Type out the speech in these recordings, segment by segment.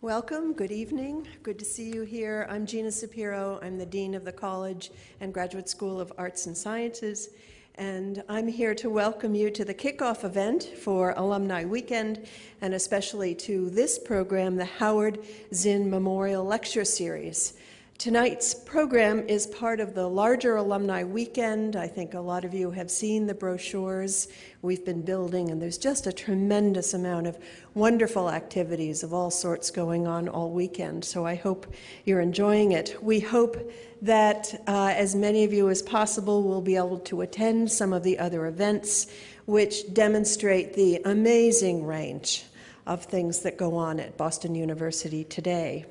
Welcome, good evening. Good to see you here. I'm Gina Sapiro. I'm the Dean of the College and Graduate School of Arts and Sciences, and I'm here to welcome you to the kickoff event for Alumni Weekend, and especially to this program, the Howard Zinn Memorial Lecture Series. Tonight's program is part of the larger Alumni Weekend. I think a lot of you have seen the brochures we've been building, and there's just a tremendous amount of wonderful activities of all sorts going on all weekend, so I hope you're enjoying it. We hope that as many of you as possible will be able to attend some of the other events which demonstrate the amazing range of things that go on at Boston University today.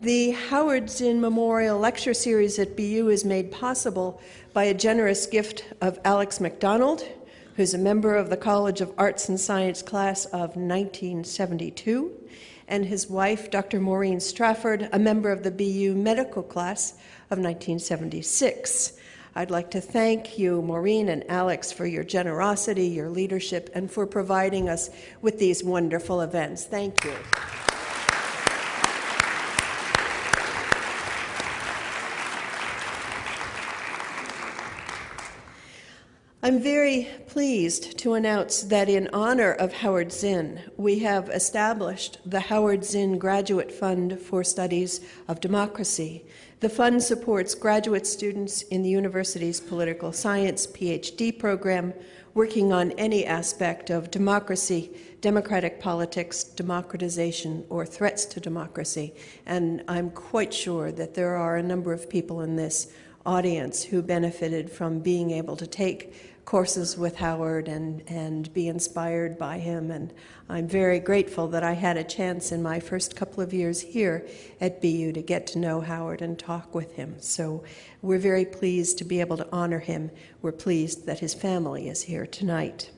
The Howard Zinn Memorial Lecture Series at BU is made possible by a generous gift of Alex MacDonald, who's a member of the College of Arts and Science class of 1972, and his wife, Dr. Maureen Strafford, a member of the BU medical class of 1976. I'd like to thank you, Maureen and Alex, for your generosity, your leadership, and for providing us with these wonderful events. Thank you. I'm very pleased to announce that in honor of Howard Zinn, we have established the Howard Zinn Graduate Fund for Studies of Democracy. The fund supports graduate students in the university's political science PhD program working on any aspect of democracy, democratic politics, democratization, or threats to democracy. And I'm quite sure that there are a number of people in this audience who benefited from being able to take courses with Howard and be inspired by him, and I'm very grateful that I had a chance in my first couple of years here at BU to get to know Howard and talk with him. So we're very pleased to be able to honor him. We're pleased that his family is here tonight.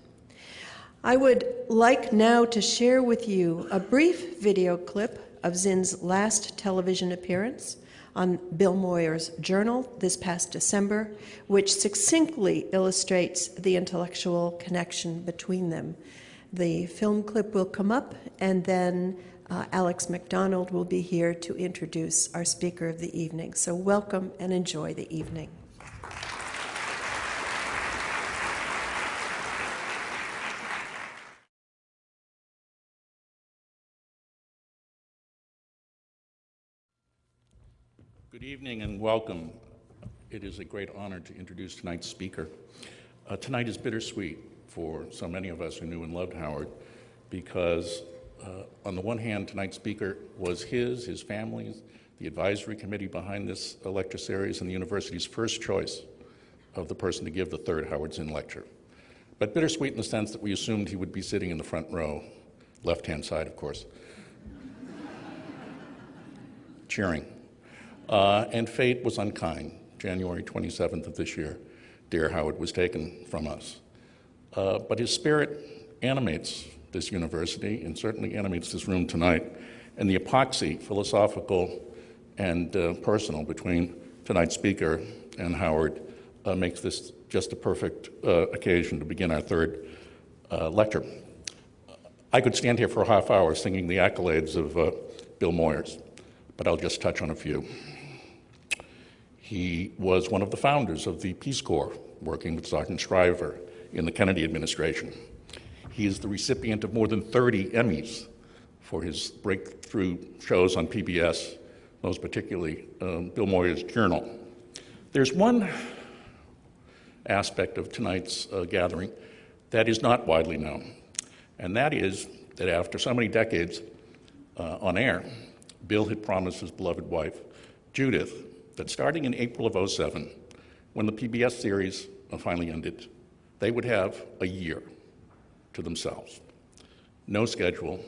I would like now to share with you a brief video clip of Zinn's last television appearance on Bill Moyers' journal this past December, which succinctly illustrates the intellectual connection between them. The film clip will come up, and then Alex MacDonald will be here to introduce our speaker of the evening. So welcome and enjoy the evening. Good evening and welcome. It is a great honor to introduce tonight's speaker. Tonight is bittersweet for so many of us who knew and loved Howard because on the one hand, tonight's speaker was his family's, the advisory committee behind this lecture series, and the university's first choice of the person to give the third Howard Zinn lecture. But bittersweet in the sense that we assumed he would be sitting in the front row, left-hand side, of course, cheering. And fate was unkind. January 27th of this year, dear Howard was taken from us. But his spirit animates this university and certainly animates this room tonight. And the epoxy, philosophical and personal, between tonight's speaker and Howard makes this just a perfect occasion to begin our third lecture. I could stand here for a half hour singing the accolades of Bill Moyers, but I'll just touch on a few. He was one of the founders of the Peace Corps, working with Sergeant Strafford in the Kennedy administration. He is the recipient of more than 30 Emmys for his breakthrough shows on PBS, most particularly Bill Moyers' Journal. There's one aspect of tonight's gathering that is not widely known, and that is that after so many decades on air, Bill had promised his beloved wife, Judith, that starting in April of '07, when the PBS series finally ended, they would have a year to themselves. No schedule,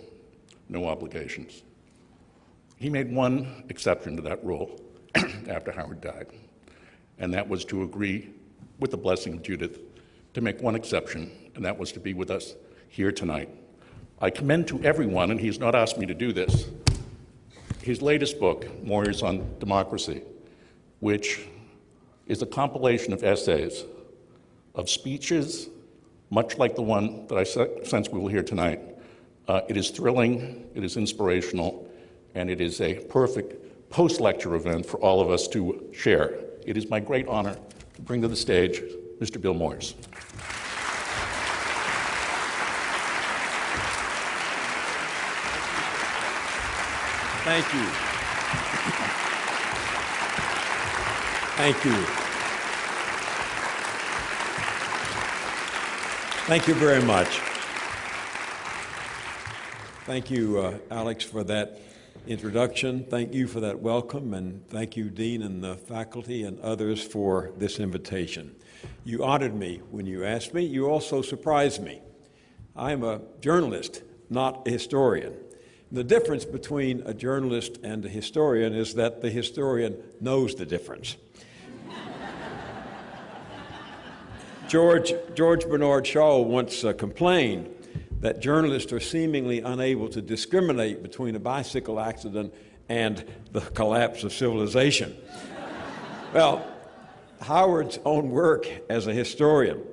no obligations. He made one exception to that rule after Howard died, and that was to agree, with the blessing of Judith, to make one exception, and that was to be with us here tonight. I commend to everyone, and he's not asked me to do this, his latest book, Moyers on Democracy, which is a compilation of essays, of speeches, much like the one that I sense we will hear tonight. It is thrilling, it is inspirational, and it is a perfect post-lecture event for all of us to share. It is my great honor to bring to the stage Mr. Bill Moyers. Thank you. Thank you. Thank you very much. Thank you, Alex, for that introduction. Thank you for that welcome, and thank you, Dean and the faculty and others for this invitation. You honored me when you asked me. You also surprised me. I am a journalist, not a historian. The difference between a journalist and a historian is that the historian knows the difference. George Bernard Shaw once complained that journalists are seemingly unable to discriminate between a bicycle accident and the collapse of civilization. Well, Howard's own work as a historian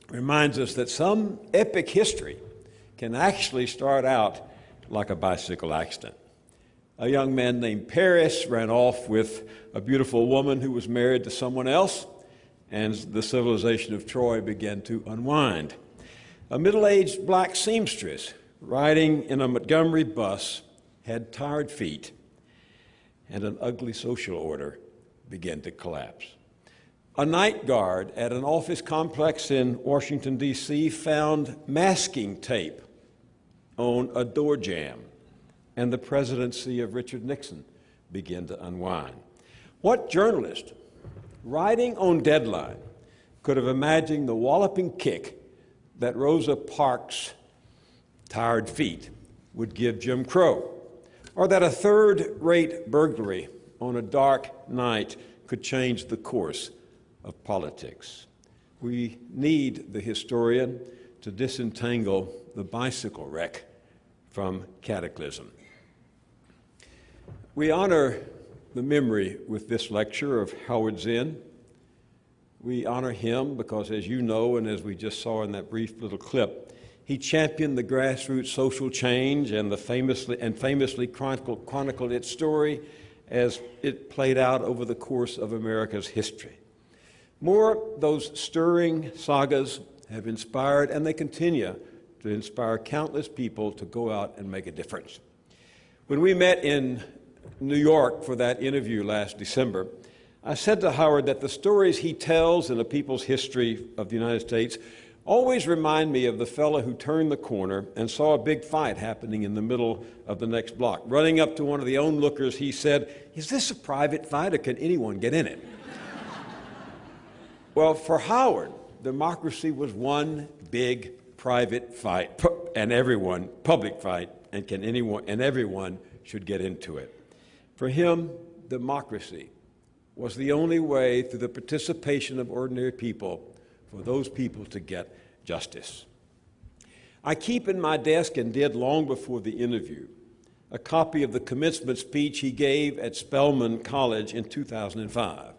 reminds us that some epic history can actually start out like a bicycle accident. A young man named Paris ran off with a beautiful woman who was married to someone else, and the civilization of Troy began to unwind. A middle-aged black seamstress riding in a Montgomery bus had tired feet, and an ugly social order began to collapse. A night guard at an office complex in Washington, D.C. found masking tape on a door jamb, and the presidency of Richard Nixon began to unwind. What journalist, writing on deadline, could have imagined the walloping kick that Rosa Parks' tired feet would give Jim Crow, or that a third-rate burglary on a dark night could change the course of politics? We need the historian to disentangle the bicycle wreck from cataclysm. We honor the memory with this lecture of Howard Zinn. We honor him because, as you know, and as we just saw in that brief little clip, he championed the grassroots social change and famously chronicled its story as it played out over the course of America's history. Those stirring sagas have inspired, and they continue to inspire countless people to go out and make a difference. When we met in New York for that interview last December, I said to Howard that the stories he tells in a people's history of the United States always remind me of the fellow who turned the corner and saw a big fight happening in the middle of the next block. Running up to one of the onlookers, he said, "Is this a private fight or can anyone get in it?" Well, for Howard, democracy was one big private fight, and everyone, public fight, and everyone should get into it. For him, democracy was the only way through the participation of ordinary people for those people to get justice. I keep in my desk, and did long before the interview, a copy of the commencement speech he gave at Spelman College in 2005.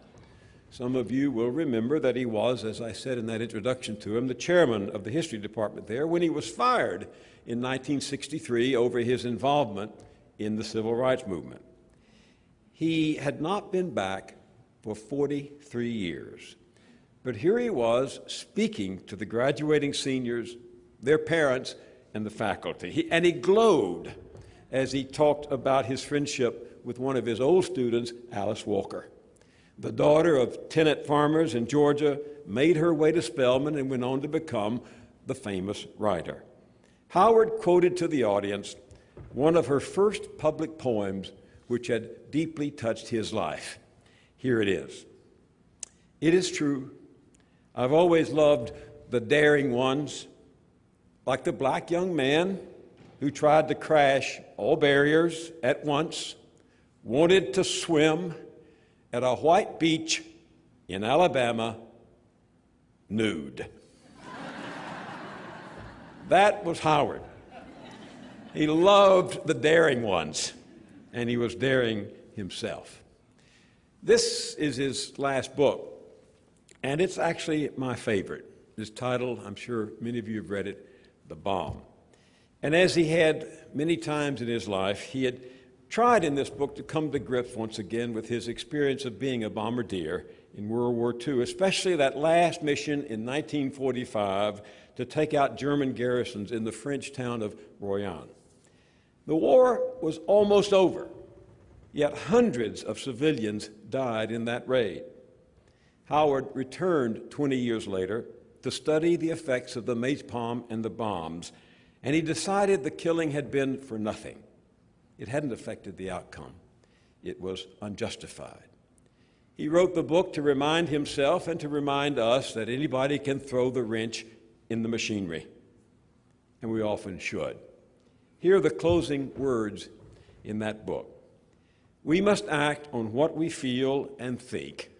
Some of you will remember that he was, as I said in that introduction to him, the chairman of the history department there when he was fired in 1963 over his involvement in the civil rights movement. He had not been back for 43 years, but here he was speaking to the graduating seniors, their parents, and the faculty. And he glowed as he talked about his friendship with one of his old students, Alice Walker. The daughter of tenant farmers in Georgia made her way to Spelman and went on to become the famous writer. Howard quoted to the audience one of her first public poems, which had deeply touched his life. Here it is. "It is true, I've always loved the daring ones, like the black young man who tried to crash all barriers at once, wanted to swim at a white beach in Alabama, nude." That was Howard. He loved the daring ones, and he was daring himself. This is his last book, and it's actually my favorite. It's titled, I'm sure many of you have read it, The Bomb. And as he had many times in his life, he had tried in this book to come to grips once again with his experience of being a bombardier in World War II, especially that last mission in 1945 to take out German garrisons in the French town of Royan. The war was almost over, yet hundreds of civilians died in that raid. Howard returned 20 years later to study the effects of the napalm and the bombs, and he decided the killing had been for nothing. It hadn't affected the outcome. It was unjustified. He wrote the book to remind himself and to remind us that anybody can throw the wrench in the machinery, and we often should. Here are the closing words in that book. We must act on what we feel and think,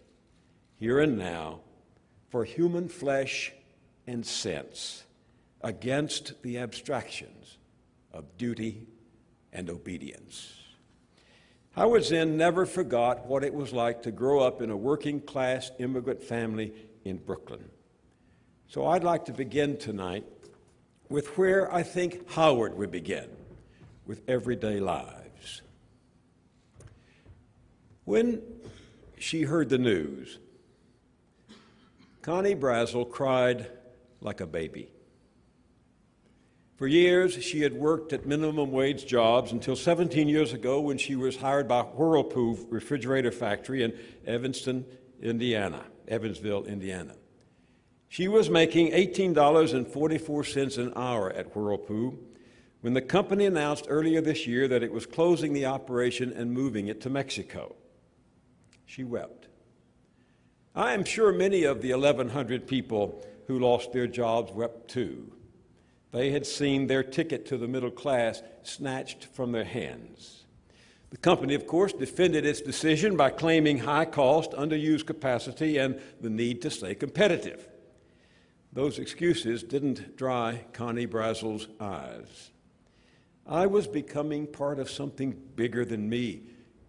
here and now, for human flesh and sense, against the abstractions of duty and obedience. Howard Zinn never forgot what it was like to grow up in a working-class immigrant family in Brooklyn. So I'd like to begin tonight with where I think Howard would begin, with everyday lives. When she heard the news, Connie Brazel cried like a baby. For years, she had worked at minimum wage jobs until 17 years ago when she was hired by Whirlpool Refrigerator Factory in Evansville, Indiana. She was making $18.44 an hour at Whirlpool when the company announced earlier this year that it was closing the operation and moving it to Mexico. She wept. I am sure many of the 1,100 people who lost their jobs wept too. They had seen their ticket to the middle class snatched from their hands. The company, of course, defended its decision by claiming high cost, underused capacity, and the need to stay competitive. Those excuses didn't dry Connie Brazel's eyes. I was becoming part of something bigger than me,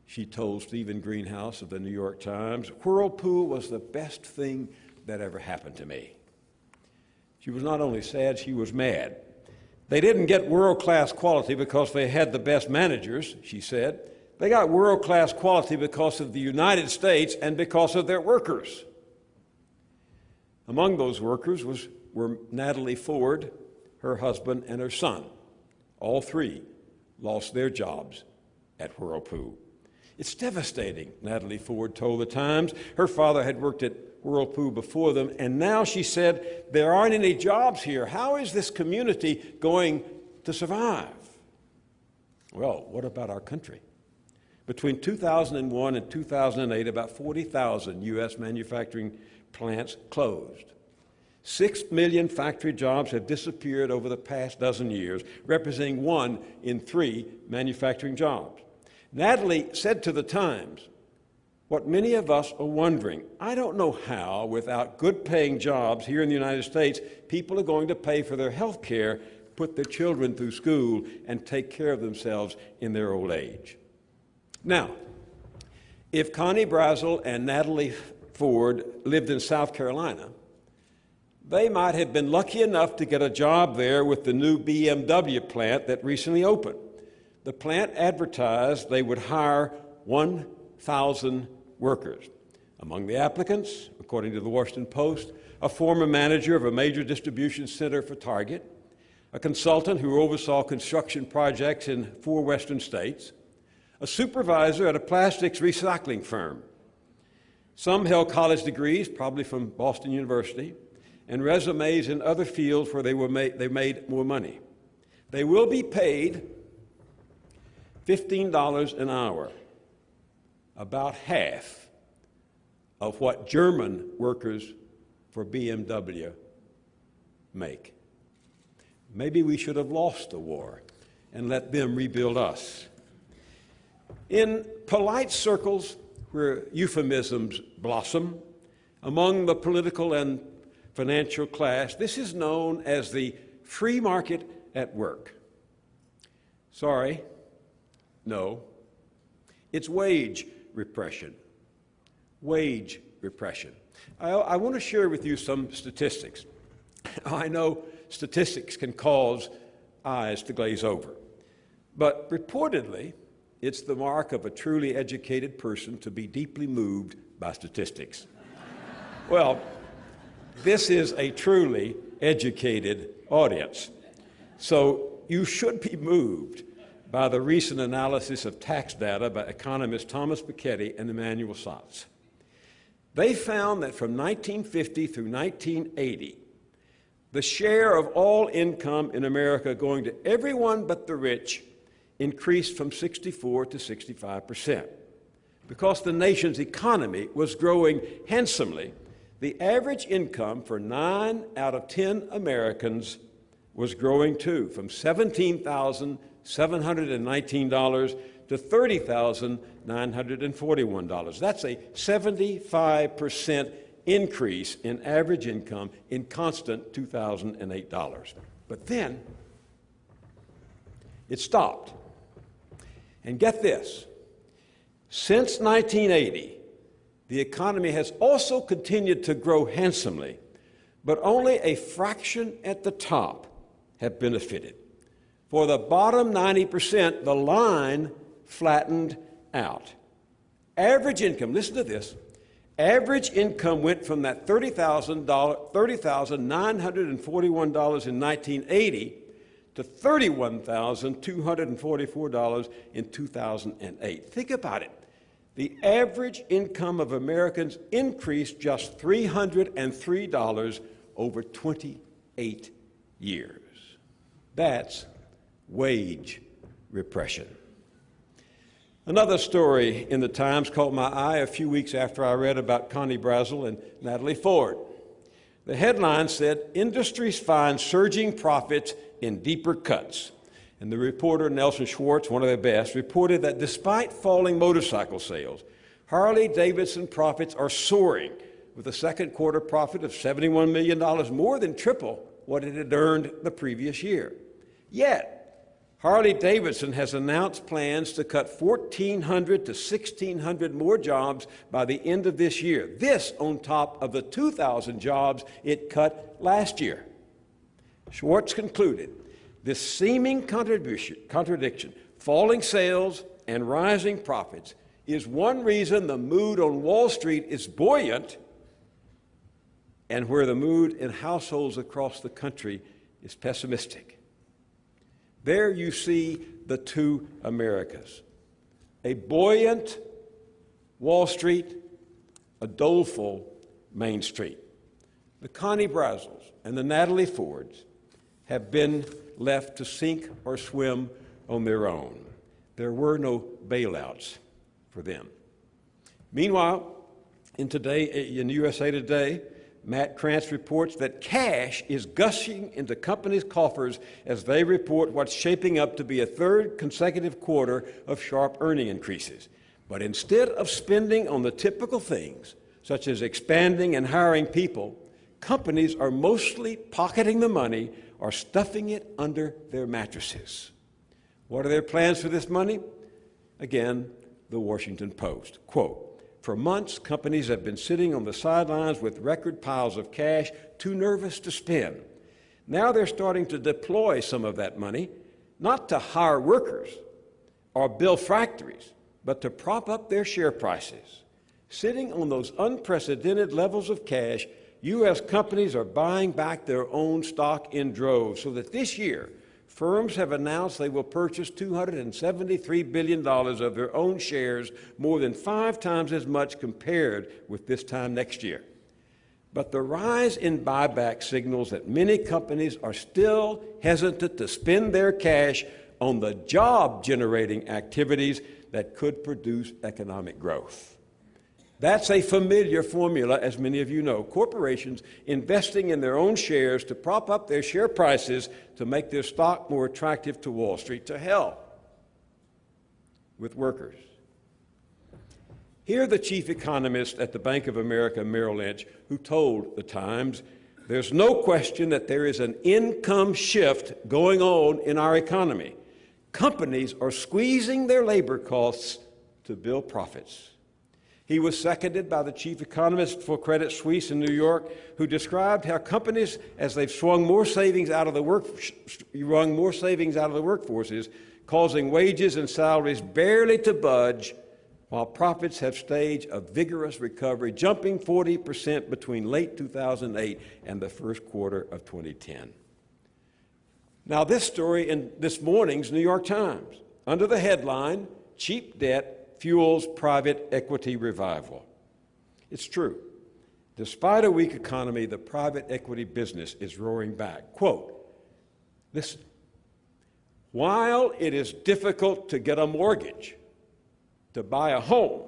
she told Stephen Greenhouse of the New York Times. Whirlpool was the best thing that ever happened to me. She was not only sad, she was mad. They didn't get world-class quality because they had the best managers, she said. They got world-class quality because of the United States and because of their workers. Among those workers were Natalie Ford, her husband, and her son. All three lost their jobs at Whirlpool. It's devastating, Natalie Ford told the Times. Her father had worked at Whirlpool before them, and now she said, there aren't any jobs here. How is this community going to survive? Well, what about our country? Between 2001 and 2008, about 40,000 U.S. manufacturing plants closed. 6 million factory jobs have disappeared over the past dozen years, representing 1 in 3 manufacturing jobs. Natalie said to the Times, what many of us are wondering, I don't know how, without good-paying jobs here in the United States, people are going to pay for their health care, put their children through school, and take care of themselves in their old age. Now, if Connie Brazel and Natalie Ford lived in South Carolina, they might have been lucky enough to get a job there with the new BMW plant that recently opened. The plant advertised they would hire 1,000 workers. Among the applicants, according to the Washington Post, a former manager of a major distribution center for Target, a consultant who oversaw construction projects in 4 western states, a supervisor at a plastics recycling firm. Some held college degrees, probably from Boston University, and resumes in other fields where they made more money. They will be paid $15 an hour, about half of what German workers for BMW make. Maybe we should have lost the war and let them rebuild us. In polite circles where euphemisms blossom, among the political and financial class, this is known as the free market at work. Sorry, no, it's wage repression. Wage repression. I want to share with you some statistics. I know statistics can cause eyes to glaze over, but reportedly, It's the mark of a truly educated person to be deeply moved by statistics. Well, this is a truly educated audience. So you should be moved by the recent analysis of tax data by economists Thomas Piketty and Emmanuel Saaz. They found that from 1950 through 1980, the share of all income in America going to everyone but the rich increased from 64 to 65%. Because the nation's economy was growing handsomely, the average income for 9 out of 10 Americans was growing too, from $17,719 to $30,941. That's a 75% increase in average income in constant 2008 dollars. But then it stopped. And get this, since 1980, the economy has also continued to grow handsomely, but only a fraction at the top have benefited. For the bottom 90%, the line flattened out. Average income, listen to this, average income went from that $30,941 in 1980 to $31,244 in 2008. Think about it. The average income of Americans increased just $303 over 28 years. That's wage repression. Another story in the Times caught my eye a few weeks after I read about Connie Brazel and Natalie Ford. The headline said, "Industries find surging profits in deeper cuts." And the reporter, Nelson Schwartz, one of their best, reported that despite falling motorcycle sales, Harley-Davidson profits are soaring, with a second quarter profit of $71 million, more than triple what it had earned the previous year. Yet, Harley-Davidson has announced plans to cut 1,400 to 1,600 more jobs by the end of this year. This on top of the 2,000 jobs it cut last year. Schwartz concluded, this seeming contradiction, falling sales and rising profits, is one reason the mood on Wall Street is buoyant and where the mood in households across the country is pessimistic. There you see the two Americas, a buoyant Wall Street, a doleful Main Street. The Connie Brazels and the Natalie Fords have been left to sink or swim on their own. There were no bailouts for them. Meanwhile, in USA Today, Matt Krantz reports that cash is gushing into companies' coffers as they report what's shaping up to be a third consecutive quarter of sharp earning increases. But instead of spending on the typical things, such as expanding and hiring people, companies are mostly pocketing the money or stuffing it under their mattresses. What are their plans for this money? Again, the Washington Post. Quote, "For months, companies have been sitting on the sidelines with record piles of cash, too nervous to spend. Now they're starting to deploy some of that money, not to hire workers or build factories, but to prop up their share prices. Sitting on those unprecedented levels of cash, U.S. companies are buying back their own stock in droves, so that this year, firms have announced they will purchase $273 billion of their own shares, more than 5 times as much compared with this time next year. But the rise in buyback signals that many companies are still hesitant to spend their cash on the job-generating activities that could produce economic growth. That's a familiar formula, as many of you know. Corporations investing in their own shares to prop up their share prices to make their stock more attractive to Wall Street. To hell with workers. Here, the chief economist at the Bank of America, Merrill Lynch, who told the Times, "There's no question that there is an income shift going on in our economy. Companies are squeezing their labor costs to build profits." He was seconded by the chief economist for Credit Suisse in New York, who described how companies, as they've swung more savings out of the workforces, causing wages and salaries barely to budge, while profits have staged a vigorous recovery, jumping 40% between late 2008 and the first quarter of 2010. Now, this story in this morning's New York Times, under the headline, "Cheap Debt Fuels Private Equity Revival." It's true. Despite a weak economy, the private equity business is roaring back. Quote, listen, "While it is difficult to get a mortgage, to buy a home,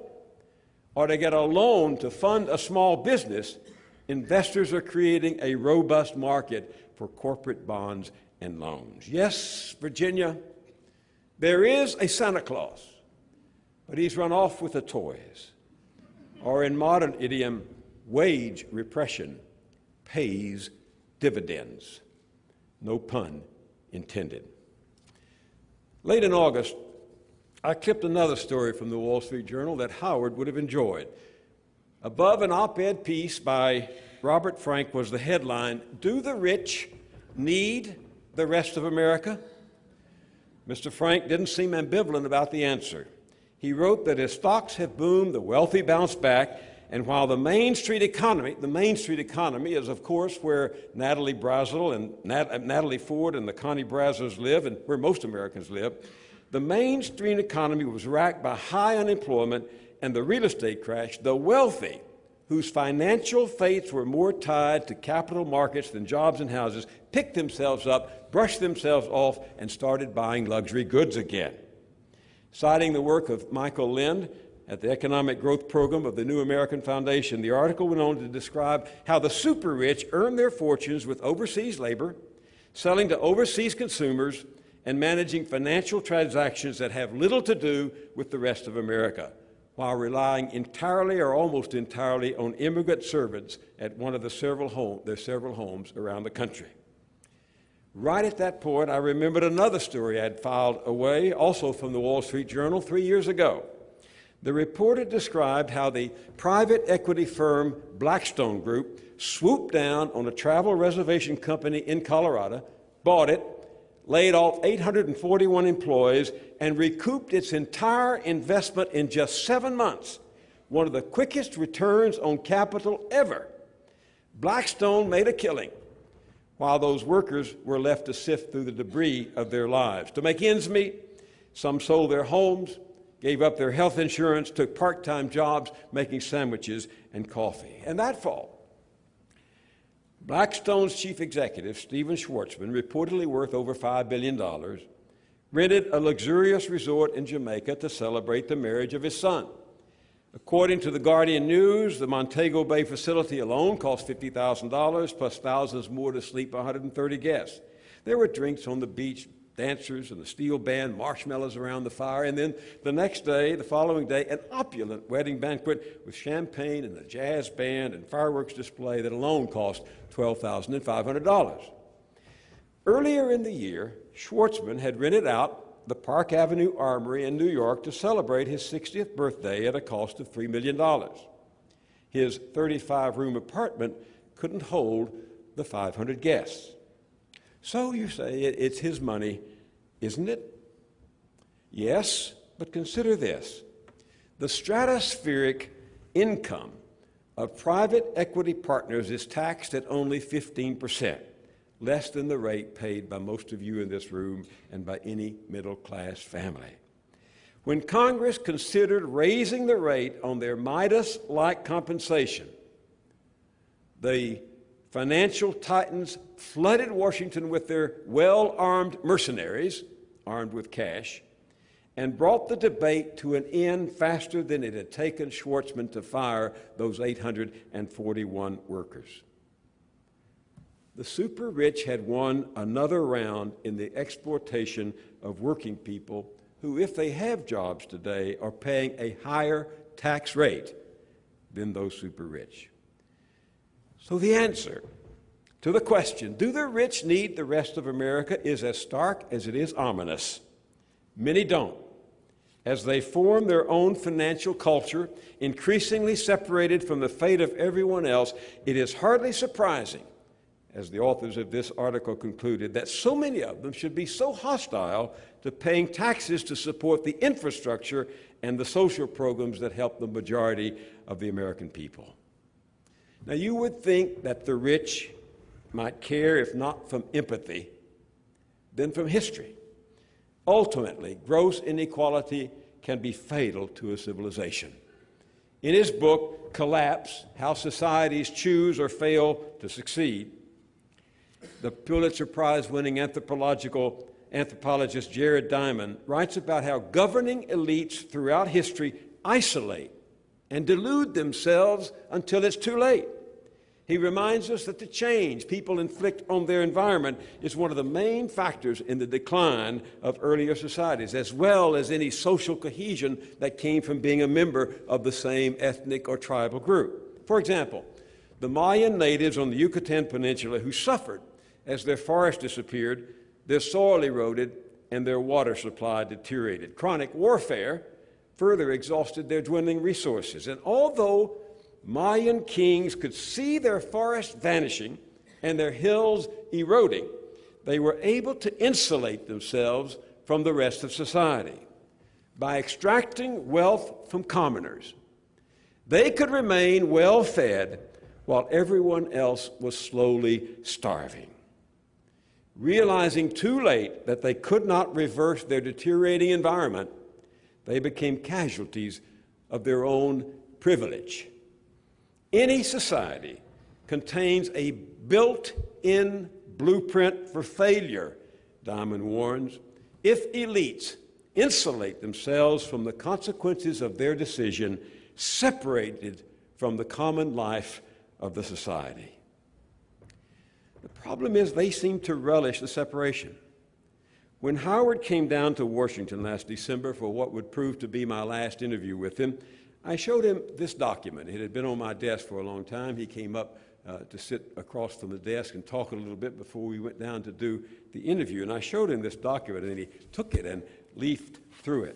or to get a loan to fund a small business, investors are creating a robust market for corporate bonds and loans." Yes, Virginia, there is a Santa Claus, but he's run off with the toys. Or in modern idiom, wage repression pays dividends. No pun intended. Late in August, I clipped another story from the Wall Street Journal that Howard would have enjoyed. Above an op-ed piece by Robert Frank was the headline, "Do the rich need the rest of America?" Mr. Frank didn't seem ambivalent about the answer. He wrote that as stocks have boomed, the wealthy bounce back, and while the Main Street economy is, of course, where Natalie Brazel and Natalie Ford and the Connie Brazos live and where most Americans live, the Main Street economy was racked by high unemployment and the real estate crash. The wealthy, whose financial fates were more tied to capital markets than jobs and houses, picked themselves up, brushed themselves off, and started buying luxury goods again. Citing the work of Michael Lind at the Economic Growth Program of the New American Foundation, the article went on to describe how the super rich earn their fortunes with overseas labor, selling to overseas consumers, and managing financial transactions that have little to do with the rest of America, while relying entirely or almost entirely on immigrant servants at one of their several homes around the country. Right at that point, I remembered another story I had filed away, also from the Wall Street Journal 3 years ago. The reporter described how the private equity firm Blackstone Group swooped down on a travel reservation company in Colorado, bought it, laid off 841 employees, and recouped its entire investment in just 7 months, one of the quickest returns on capital ever. Blackstone made a killing, while those workers were left to sift through the debris of their lives. To make ends meet, some sold their homes, gave up their health insurance, took part-time jobs making sandwiches and coffee. And that fall, Blackstone's chief executive, Stephen Schwarzman, reportedly worth over $5 billion, rented a luxurious resort in Jamaica to celebrate the marriage of his son. According to the Guardian News, the Montego Bay facility alone cost $50,000, plus thousands more to sleep 130 guests. There were drinks on the beach, dancers and the steel band, marshmallows around the fire, and then the following day, an opulent wedding banquet with champagne and a jazz band and fireworks display that alone cost $12,500. Earlier in the year, Schwarzman had rented out the Park Avenue Armory in New York to celebrate his 60th birthday at a cost of $3 million. His 35-room apartment couldn't hold the 500 guests. So you say it's his money, isn't it? Yes, but consider this. The stratospheric income of private equity partners is taxed at only 15%, less than the rate paid by most of you in this room and by any middle-class family. When Congress considered raising the rate on their Midas-like compensation, the financial titans flooded Washington with their well-armed mercenaries, armed with cash, and brought the debate to an end faster than it had taken Schwarzman to fire those 841 workers. The super rich had won another round in the exploitation of working people who, if they have jobs today, are paying a higher tax rate than those super rich. So the answer to the question, do the rich need the rest of America, is as stark as it is ominous. Many don't. As they form their own financial culture, increasingly separated from the fate of everyone else, it is hardly surprising, as the authors of this article concluded, that so many of them should be so hostile to paying taxes to support the infrastructure and the social programs that help the majority of the American people. Now, you would think that the rich might care, if not from empathy, then from history. Ultimately, gross inequality can be fatal to a civilization. In his book, Collapse: How Societies Choose or Fail to Succeed, the Pulitzer Prize-winning anthropologist Jared Diamond writes about how governing elites throughout history isolate and delude themselves until it's too late. He reminds us that the change people inflict on their environment is one of the main factors in the decline of earlier societies, as well as any social cohesion that came from being a member of the same ethnic or tribal group. For example, the Mayan natives on the Yucatan Peninsula who suffered as their forests disappeared, their soil eroded, and their water supply deteriorated. Chronic warfare further exhausted their dwindling resources. And although Mayan kings could see their forests vanishing and their hills eroding, they were able to insulate themselves from the rest of society. By extracting wealth from commoners, they could remain well-fed while everyone else was slowly starving. Realizing too late that they could not reverse their deteriorating environment, they became casualties of their own privilege. Any society contains a built-in blueprint for failure, Diamond warns, if elites insulate themselves from the consequences of their decision, separated from the common life of the society. The problem is they seem to relish the separation. When Howard came down to Washington last December for what would prove to be my last interview with him, I showed him this document. It had been on my desk for a long time. He came up to sit across from the desk and talk a little bit before we went down to do the interview. And I showed him this document, and he took it and leafed through it.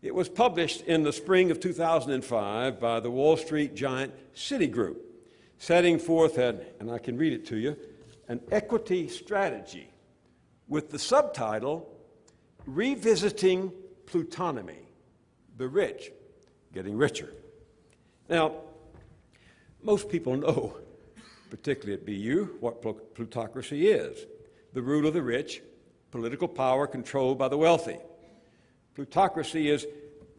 It was published in the spring of 2005 by the Wall Street giant Citigroup, setting forth, and I can read it to you, an equity strategy with the subtitle, Revisiting Plutonymy, the Rich Getting Richer. Now, most people know, particularly at BU, what plutocracy is: the rule of the rich, political power controlled by the wealthy. Plutocracy is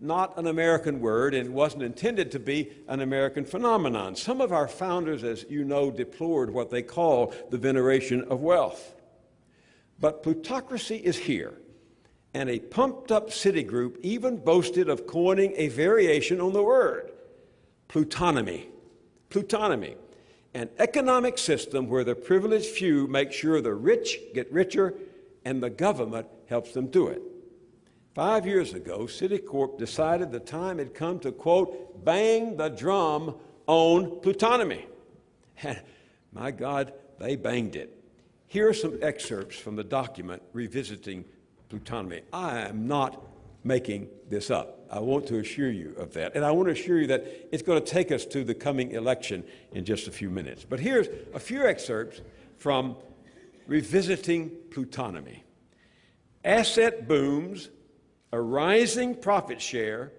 not an American word and wasn't intended to be an American phenomenon. Some of our founders, as you know, deplored what they call the veneration of wealth. But plutocracy is here. And a pumped-up Citigroup even boasted of coining a variation on the word, plutonymy. Plutonymy, an economic system where the privileged few make sure the rich get richer and the government helps them do it. 5 years ago, Citicorp decided the time had come to, quote, bang the drum on plutonymy. And my God, they banged it. Here are some excerpts from the document, Revisiting Plutonymy. I am not making this up. I want to assure you of that. And I want to assure you that it's going to take us to the coming election in just a few minutes. But here's a few excerpts from Revisiting Plutonymy. Asset booms, a rising profit share,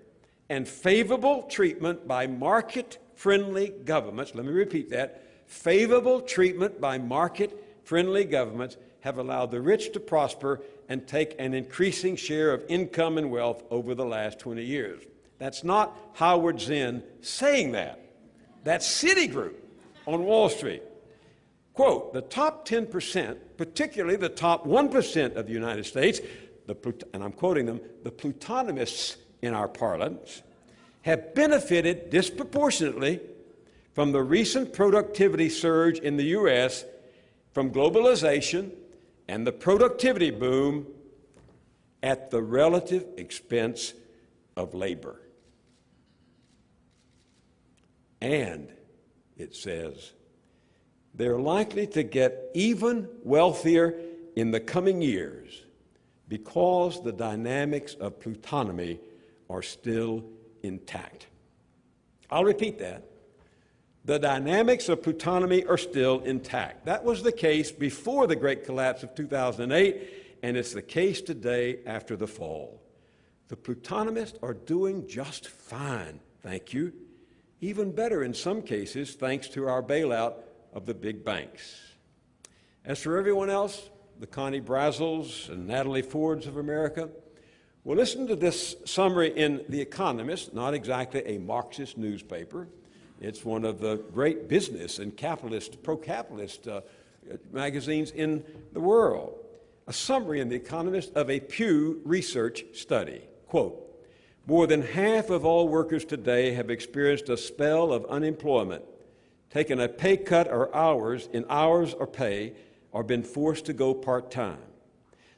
and favorable treatment by market-friendly governments, let me repeat that, favorable treatment by market-friendly governments have allowed the rich to prosper and take an increasing share of income and wealth over the last 20 years. That's not Howard Zinn saying that. That's Citigroup on Wall Street. Quote, the top 10%, particularly the top 1% of the United States, and I'm quoting them, the plutonymists in our parlance, have benefited disproportionately from the recent productivity surge in the U.S., from globalization and the productivity boom at the relative expense of labor. And, it says, they're likely to get even wealthier in the coming years because the dynamics of plutonymy are still intact. I'll repeat that. The dynamics of plutonymy are still intact. That was the case before the great collapse of 2008, and it's the case today after the fall. The plutonomists are doing just fine, thank you. Even better in some cases, thanks to our bailout of the big banks. As for everyone else, the Connie Brazells and Natalie Fords of America, well, listen to this summary in The Economist, not exactly a Marxist newspaper. It's one of the great business and capitalist, pro-capitalist magazines in the world. A summary in The Economist of a Pew Research study. Quote, more than half of all workers today have experienced a spell of unemployment, taken a pay cut or hours or pay, or been forced to go part-time.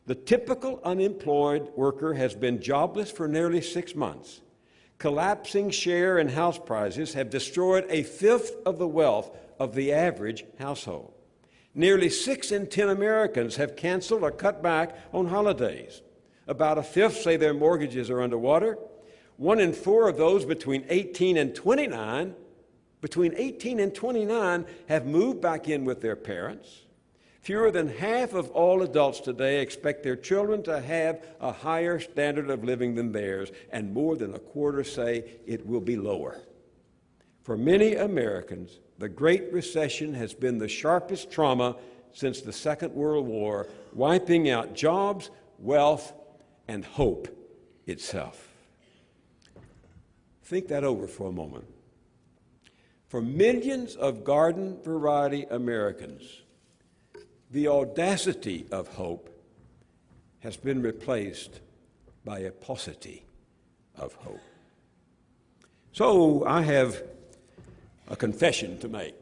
The typical unemployed worker has been jobless for nearly 6 months. Collapsing share and house prices have destroyed a fifth of the wealth of the average household. Nearly 6 in 10 Americans have canceled or cut back on holidays. About a fifth say their mortgages are underwater. 1 in 4 of those between 18 and 29 have moved back in with their parents. Fewer than half of all adults today expect their children to have a higher standard of living than theirs, and more than a quarter say it will be lower. For many Americans, the Great Recession has been the sharpest trauma since the Second World War, wiping out jobs, wealth, and hope itself. Think that over for a moment. For millions of garden variety Americans, the audacity of hope has been replaced by a paucity of hope. So I have a confession to make.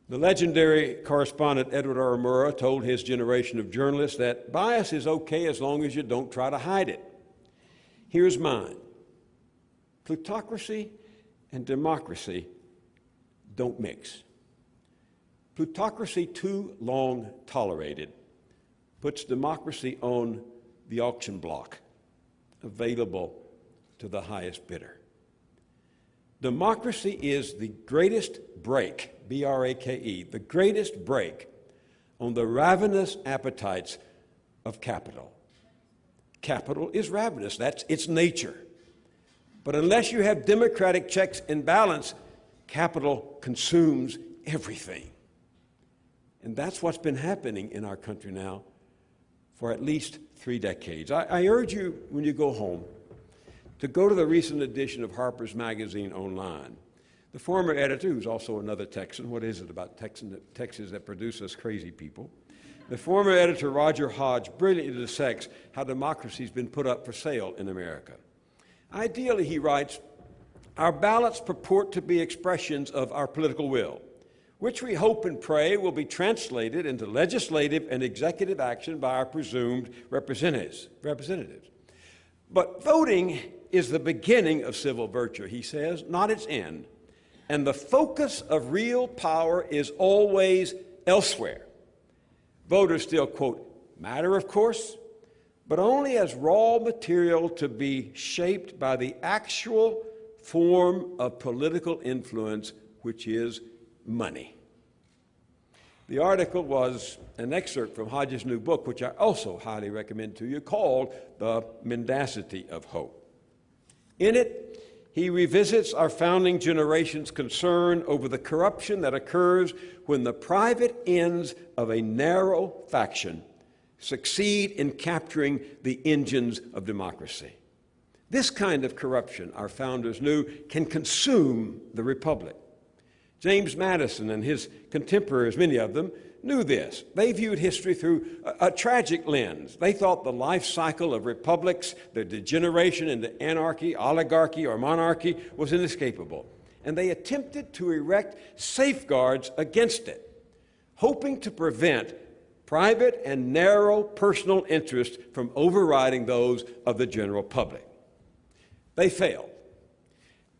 The legendary correspondent Edward R. Murrow told his generation of journalists that bias is okay as long as you don't try to hide it. Here's mine. Plutocracy and democracy don't mix. Plutocracy too long tolerated puts democracy on the auction block, available to the highest bidder. Democracy is the greatest brake, B-R-A-K-E, the greatest brake on the ravenous appetites of capital. Capital is ravenous, that's its nature. But unless you have democratic checks and balance, capital consumes everything. And that's what's been happening in our country now for at least 3 decades. I urge you, when you go home, to go to the recent edition of Harper's Magazine online. The former editor, who's also another Texan, what is it about Texas that produces crazy people? The former editor, Roger Hodge, brilliantly dissects how democracy's been put up for sale in America. Ideally, he writes, our ballots purport to be expressions of our political will, which we hope and pray will be translated into legislative and executive action by our presumed representatives. But voting is the beginning of civil virtue, he says, not its end. And the focus of real power is always elsewhere. Voters still, quote, matter, of course, but only as raw material to be shaped by the actual form of political influence, which is money. The article was an excerpt from Hodge's new book, which I also highly recommend to you, called The Mendacity of Hope. In it, he revisits our founding generation's concern over the corruption that occurs when the private ends of a narrow faction succeed in capturing the engines of democracy. This kind of corruption, our founders knew, can consume the republic. James Madison and his contemporaries, many of them, knew this. They viewed history through a tragic lens. They thought the life cycle of republics, their degeneration into anarchy, oligarchy, or monarchy was inescapable. And they attempted to erect safeguards against it, hoping to prevent private and narrow personal interests from overriding those of the general public. They failed.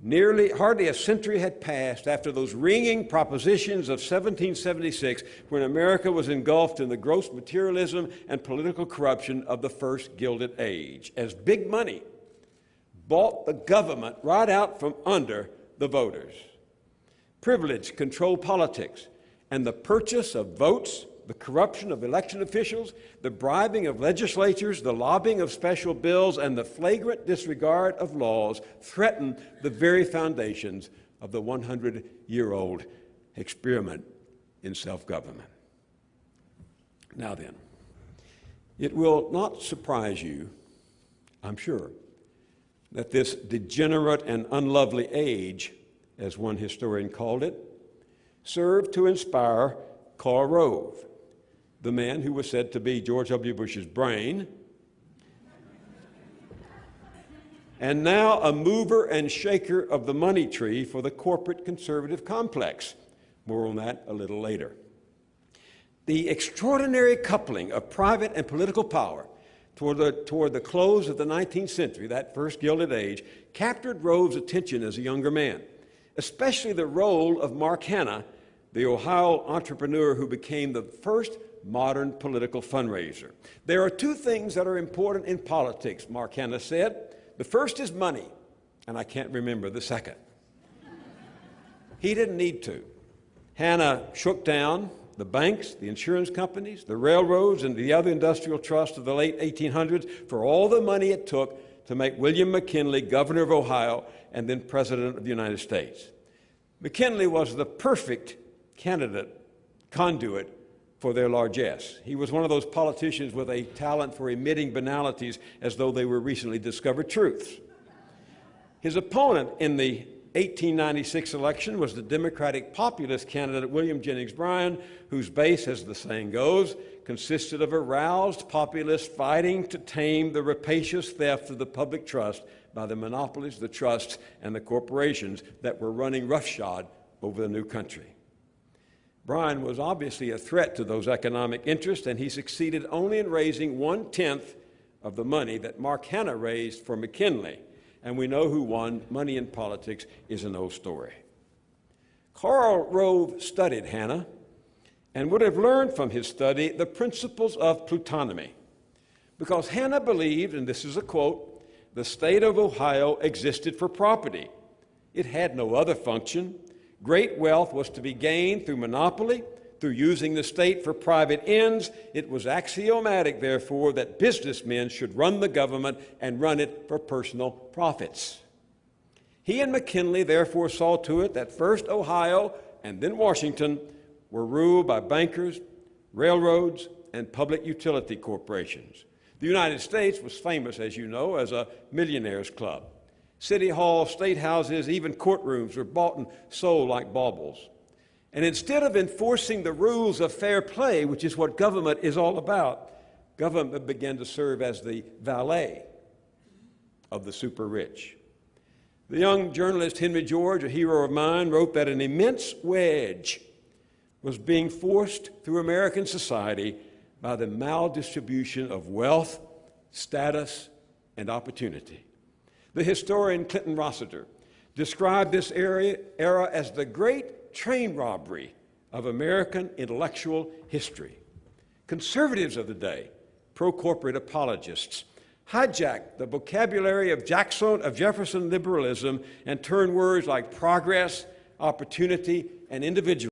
Hardly a century had passed after those ringing propositions of 1776 when America was engulfed in the gross materialism and political corruption of the first Gilded Age, as big money bought the government right out from under the voters. Privilege controlled politics, and the purchase of votes The corruption of election officials, the bribing of legislatures, the lobbying of special bills, and the flagrant disregard of laws threaten the very foundations of the 100-year-old experiment in self-government. Now then, it will not surprise you, I'm sure, that this degenerate and unlovely age, as one historian called it, served to inspire Karl Rove, the man who was said to be George W. Bush's brain, and now a mover and shaker of the money tree for the corporate conservative complex. More on that a little later. The extraordinary coupling of private and political power toward the close of the 19th century, that first Gilded Age, captured Rove's attention as a younger man, especially the role of Mark Hanna, the Ohio entrepreneur who became the first modern political fundraiser. There are two things that are important in politics, Mark Hanna said. The first is money, and I can't remember the second. He didn't need to. Hanna shook down the banks, the insurance companies, the railroads, and the other industrial trusts of the late 1800s for all the money it took to make William McKinley governor of Ohio and then president of the United States. McKinley was the perfect conduit for their largesse. He was one of those politicians with a talent for emitting banalities as though they were recently discovered truths. His opponent in the 1896 election was the Democratic populist candidate William Jennings Bryan, whose base, as the saying goes, consisted of aroused populists fighting to tame the rapacious theft of the public trust by the monopolies, the trusts, and the corporations that were running roughshod over the new country. Bryan was obviously a threat to those economic interests, and he succeeded only in raising 1/10 of the money that Mark Hanna raised for McKinley. And we know who won. Money in politics is an old story. Karl Rove studied Hanna and would have learned from his study the principles of plutocracy, because Hanna believed, and this is a quote, "The state of Ohio existed for property. It had no other function. Great wealth was to be gained through monopoly, through using the state for private ends. It was axiomatic, therefore, that businessmen should run the government and run it for personal profits." He and McKinley therefore saw to it that first Ohio and then Washington were ruled by bankers, railroads, and public utility corporations. The United States was famous, as you know, as a millionaires' club. City halls, state houses, even courtrooms were bought and sold like baubles. And instead of enforcing the rules of fair play, which is what government is all about, government began to serve as the valet of the super rich. The young journalist Henry George, a hero of mine, wrote that an immense wedge was being forced through American society by the maldistribution of wealth, status, and opportunity. The historian Clinton Rossiter described this era as the great train robbery of American intellectual history. Conservatives of the day, pro-corporate apologists, hijacked the vocabulary of Jefferson liberalism and turned words like progress, opportunity, and individualism